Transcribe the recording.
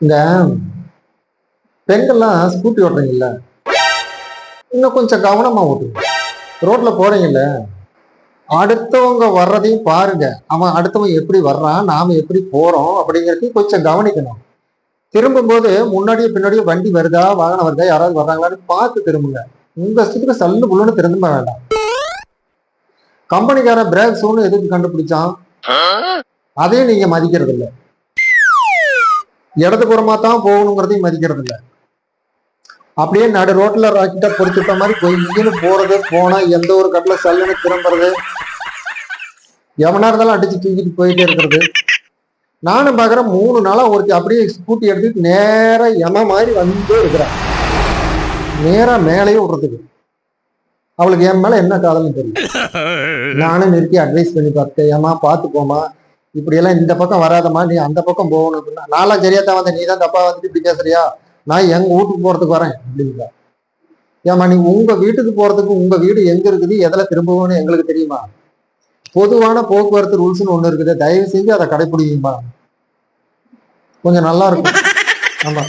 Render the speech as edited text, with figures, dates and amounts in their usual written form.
இந்த பெண்கள்லாம் ஸ்கூட்டி ஓட்டுறீங்கல்ல, இன்னும் கொஞ்சம் கவனமா ஓட்டுங்க. ரோட்ல போறீங்கல்ல, அடுத்தவங்க வர்றதையும் பாருங்க. அவன் அடுத்தவன் எப்படி வர்றான், நாம எப்படி போறோம் அப்படிங்கிறதையும் கொஞ்சம் கவனிக்கணும். திரும்பும்போது முன்னாடியே பின்னாடியே வண்டி வருதா, வாகனம் வருதா, யாராவது வர்றாங்களான்னு பார்த்து திரும்புங்க. உங்க இஷ்டத்துக்கு சல்லு புல்லுன்னு திரும்ப வேண்டாம். கம்பெனிக்காரன் பிரேக் ஷூன்னு எதுக்கு கண்டுபிடிச்சான், அதையும் நீங்க மதிக்கிறது இல்ல. இடதுபுறமா தான் போகணுங்கிறதையும் மதிக்கிறது இல்ல. அப்படியே நடு ரோட்ல ராக்கிட்ட பொறுத்துட்ட மாதிரி கொய்யின்னு போறது, போனா எந்த ஒரு கட்டில சல்லுன்னு திரும்புறது, எவனா இருந்தாலும் அடிச்சு தூக்கிட்டு போயிட்டே இருக்கிறது. நானும் பாக்குறேன் 3 நாளா ஒருத்தி அப்படியே ஸ்கூட்டி எடுத்துட்டு நேரா எம மாதிரி வந்துட்டே இருக்கிறான். நேரா மேலேயே விடுறதுக்கு. அவளுக்கு என் மேல என்ன காதல்னு தெரியும். நானும் நிறுத்தி அட்வைஸ் பண்ணி பார்த்தேன், ஏமா பார்த்து போமா, இப்படி எல்லாம் இந்த பக்கம் வராதமா, நீ அந்த பக்கம் போகணும் அப்படின்னா, நான்லாம் சரியா தான் வந்தேன், நீ தான் தப்பா வந்துட்டு இப்படி பேசுறியா, நான் எங்க வீட்டுக்கு போறதுக்கு வரேன் அப்படிங்களா. ஏமா நீ உங்க வீட்டுக்கு போறதுக்கு உங்க வீடு எங்க இருக்குது, எதுல திரும்புவோம்னு எங்களுக்கு தெரியுமா? பொதுவான போக்குவரத்து ரூல்ஸ்னு ஒண்ணு இருக்குது, தயவு செஞ்சு அதை கடைபிடிக்குமா, கொஞ்சம் நல்லா இருக்கும். ஆமா.